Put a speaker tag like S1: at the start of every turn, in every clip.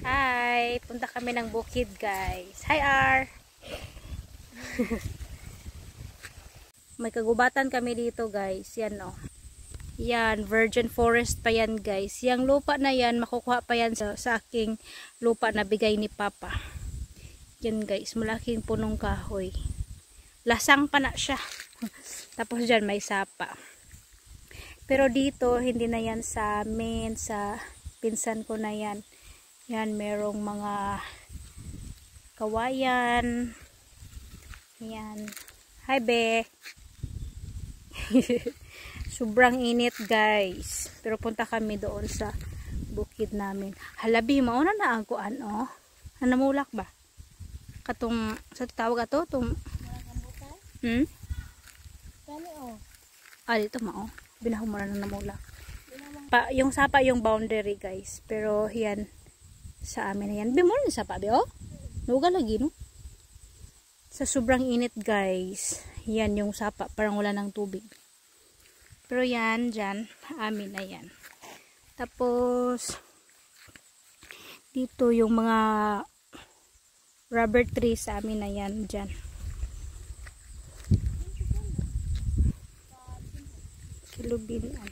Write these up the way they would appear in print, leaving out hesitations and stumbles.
S1: Hi! Punta kami ng bukid, guys. Hi, R! May kagubatan kami dito, guys. Yan, oh. Yan, virgin forest pa yan, guys. Yang lupa na yan, makukuha pa yan sa aking lupa na bigay ni Papa. Yan, guys. Malaking punong kahoy. Lasang pa na siya. Tapos dyan, may sapa. Pero dito, hindi na yan sa amin, sa pinsan ko na yan. Yan, merong mga kawayan. Yan. Hi, be. Sobrang init, guys. Pero punta kami doon sa bukid namin. Halabi, mauna na ang kuan, oh. Namulak ba? Katong, sa tawag ato? Itong, dito mao. Binahumara na namulak. Yung sapa yung boundary, guys. Pero, yan. Sa amin na yan. Bimol na sapa, be, oh. Nuga lagi, no? Sa sobrang init, guys. Yan yung sapa. Parang wala ng tubig. Pero yan, dyan. Amin na yan. Tapos, dito yung mga rubber trees sa amin na yan. Dyan. Kilubinan.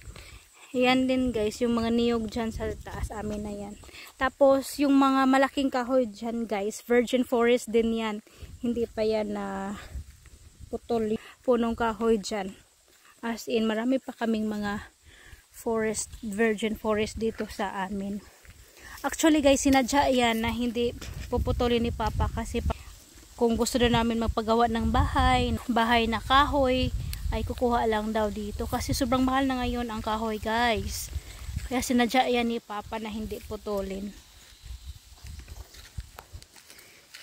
S1: Yan din, guys. Yung mga niyog dyan sa taas. Amin na yan. Tapos, yung mga malaking kahoy dyan, guys. Virgin forest din yan. Hindi pa yan na putol. Punong kahoy dyan. As in, marami pa kaming mga forest, virgin forest dito sa amin. Actually, guys, sinadya yan na hindi puputulin ni Papa kasi kung gusto na namin magpagawa ng bahay na kahoy, ay kukuha lang daw dito. Kasi sobrang mahal na ngayon ang kahoy, guys. Kaya sinadya yan ni Papa na hindi putulin.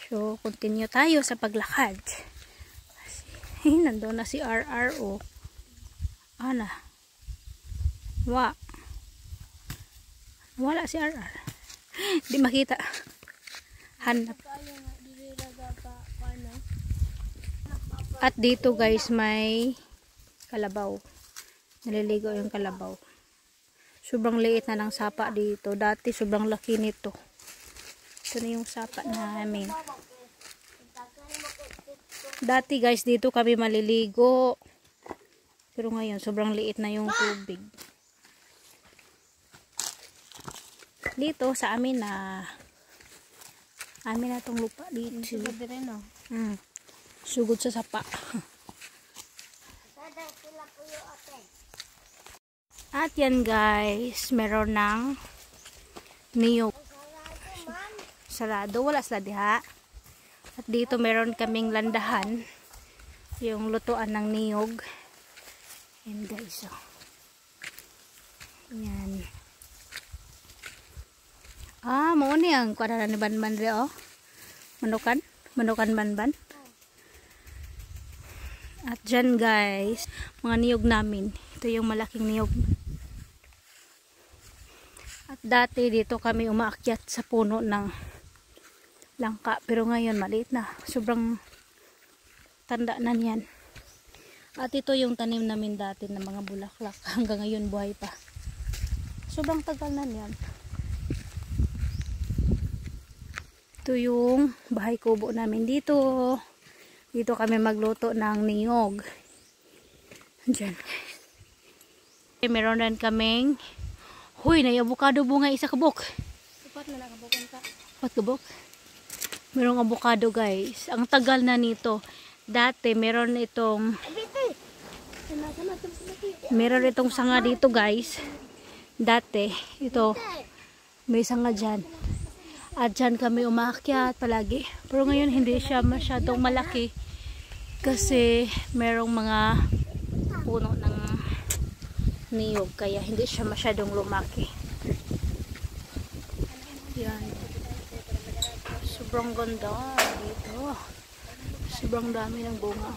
S1: So, continue tayo sa paglakad. Kasi, nandun na si RRO. Ana. Wala si RR. Di makita. Hanap. At dito, guys, may kalabaw. Naliligo yung kalabaw. Sobrang liit na ng sapa dito. Dati sobrang laki nito. Ito na yung sapa namin. Dati, guys, dito kami maliligo. Pero ngayon, sobrang liit na yung tubig. Dito, sa amin na itong lupa dito. Sugod din, no? Sugod sa sapa. At yan, guys, meron ng niyog. Sarado, wala sila diha. At dito meron kaming landahan. Yung lutuan ng niyog. Yan, guys, oh. Yan. Mauni ang kuwara ni Banban rin, oh. Manukan Banban. At dyan, guys, mga niyog namin. Ito yung malaking niyog. At dati dito kami umaakyat sa puno ng langka. Pero ngayon maliit na. Sobrang tanda na niyan. At ito yung tanim namin dati ng mga bulaklak. Hanggang ngayon buhay pa. Sobrang tagal na niyan. Ito yung bahay kubo namin dito. Dito kami magluto ng niyog. Diyan. Meron rin kaming na yung avocado bunga isa kabok.
S2: Upat na nakabukan ka.
S1: Upat kabok. Merong avocado, guys. Ang tagal na nito. Dati meron itong sanga dito, guys. Dati ito may sanga dyan. At dyan kami umaakyat palagi. Pero ngayon hindi siya masyadong malaki. Kasi merong mga puno ng niyog. Kaya hindi siya masyadong lumaki. Yan. Sobrang ganda dito. Sobrang dami ng bunga.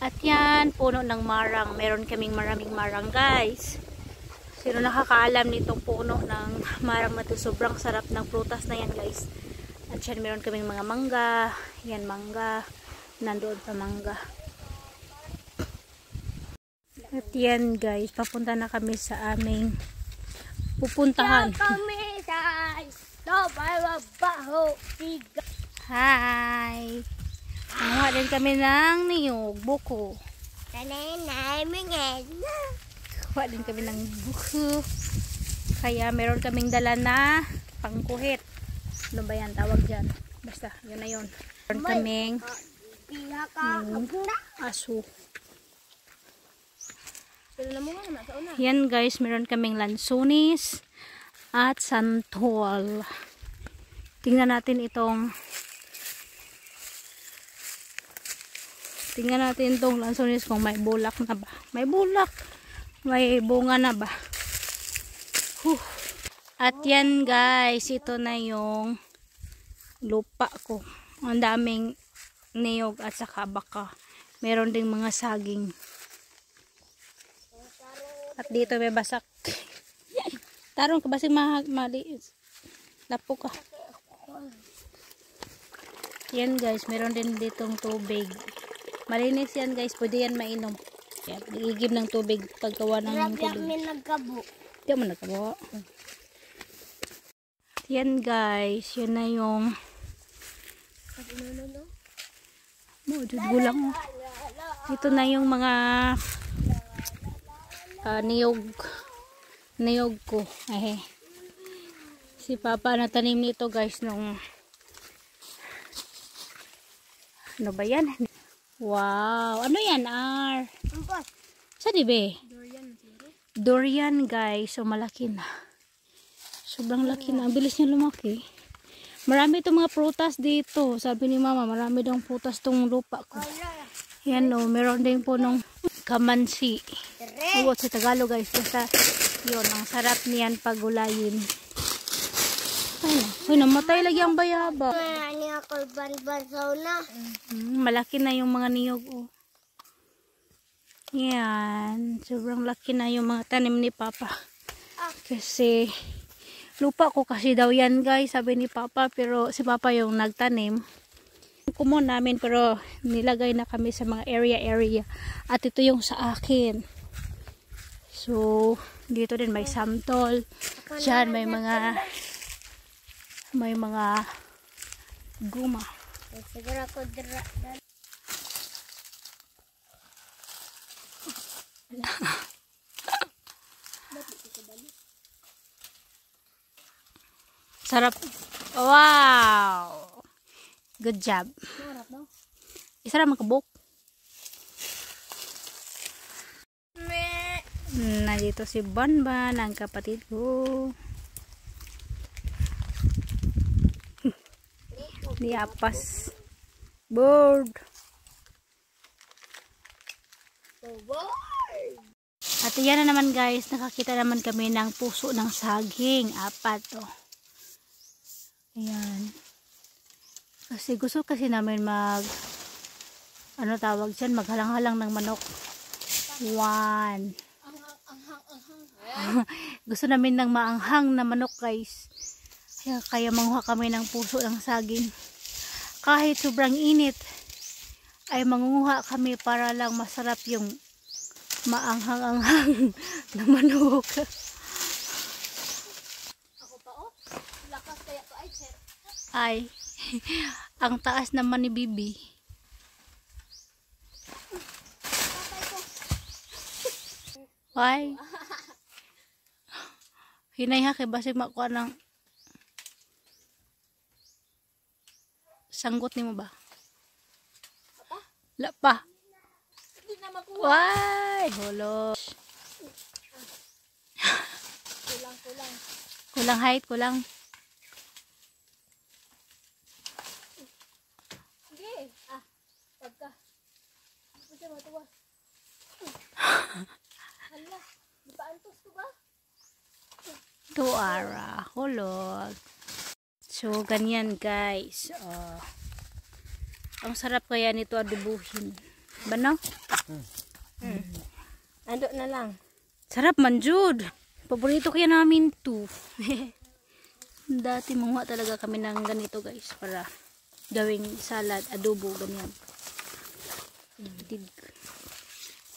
S1: At yan, puno ng marang. Meron kaming maraming marang, guys. Sino nakakaalam nitong puno ng marang na to? Sobrang sarap ng prutas na yan, guys. At yan, meron kaming mga mangga. Yan, mangga. Nandoon pa mangga. At yan, guys, papunta na kami sa aming pupuntahan.
S2: Kami baho, tiga.
S1: Hi! Nanguha din kami ng niyog, buko.
S2: Nanay, mingin.
S1: Kuha din kami ng buko. Kaya meron kaming dala na pangkuhit. Ano ba yan? Tawag dyan. Basta, yun na yun. Meron kaming aso. Yan guys, meron kaming lansunis at santol. Tingnan natin itong lansunis kung may bulak na ba. May bulak. May bunga na ba. At yan guys, ito na yung lupa ko. Ang daming niyog at saka baka. Meron ding mga saging. At dito may basak. Tarong ka basing mali. Lapo ka. Yan guys, meron din ditong tubig. Malinis yan guys, pwede yan mainom. Yan, igib ng tubig paggawa ng tubig. Hindi mo nagkabo. Yan guys, yun na yung gulang. Ito na yung mga niyog ko. Si Papa natanim nito guys nung ano ba yan? Wow, ano yan? Saan ibe? Durian guys, so malaki na. Sobrang laki na, ang bilis niya lumaki. Marami itong mga prutas dito. Sabi ni Mama, marami daw prutas tong lupa ko. Yan o, meron din po nung kamansi. Uwot sa Tagalog guys. Basta yun, ang sarap niyan pagulayin. Ay, namatay lagi ang bayaba. Malaki na yung mga niyog. Oh. Yan, sobrang laki na yung mga tanim ni Papa. Kasi lupa ko kasi daw yan guys, sabi ni Papa, pero si Papa yung nagtanim. Kumon namin pero nilagay na kami sa mga area. At ito yung sa akin. So, dito din may samtol. Diyan may mga guma.
S2: Siguro ako
S1: Sarap. Wow! Good job. Isa na makabok. Nandito si Banban, ang kapatid ko. Niapas. Bird. At yan na naman guys, nakakita naman kami ng puso ng saging. 4 oh. Ayan. Kasi gusto kasi namin ano tawag dyan, maghalang-halang ng manok. 1. Gusto namin ng maanghang na manok guys. Kaya manguha kami ng puso ng saging. Kahit sobrang init, ay mangunguha kami para lang masarap yung maanghang-anghang na manok.
S2: Ako pa oh. Lakas kaya to ay sir.
S1: Ay, ang taas naman ni Bibi. Ay. Hinay ha kay basig makuha ng sanggot ni mo ba? Lapa.
S2: Hindi na makuha.
S1: Why? Holo.
S2: Kulang.
S1: Kulang height, kulang.
S2: Sige. Pagka. Ano siya matuwa? Hala. Di pa antos ko ba?
S1: Tuara. Hulog. So, ganyan guys. Ang sarap kaya nito adubuhin. Ba no?
S2: Ando na lang.
S1: Sarap man jud. Paborito kaya namin to. Dati manguha talaga kami ng ganito guys para gawing salad, adobo, ganyan.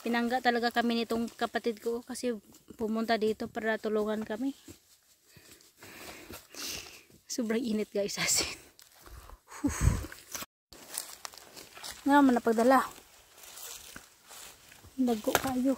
S1: Pinangga talaga kami nitong kapatid ko kasi pumunta dito para tulungan kami. Sobrang init guys asin. Nga man napagdala. Dago kayo.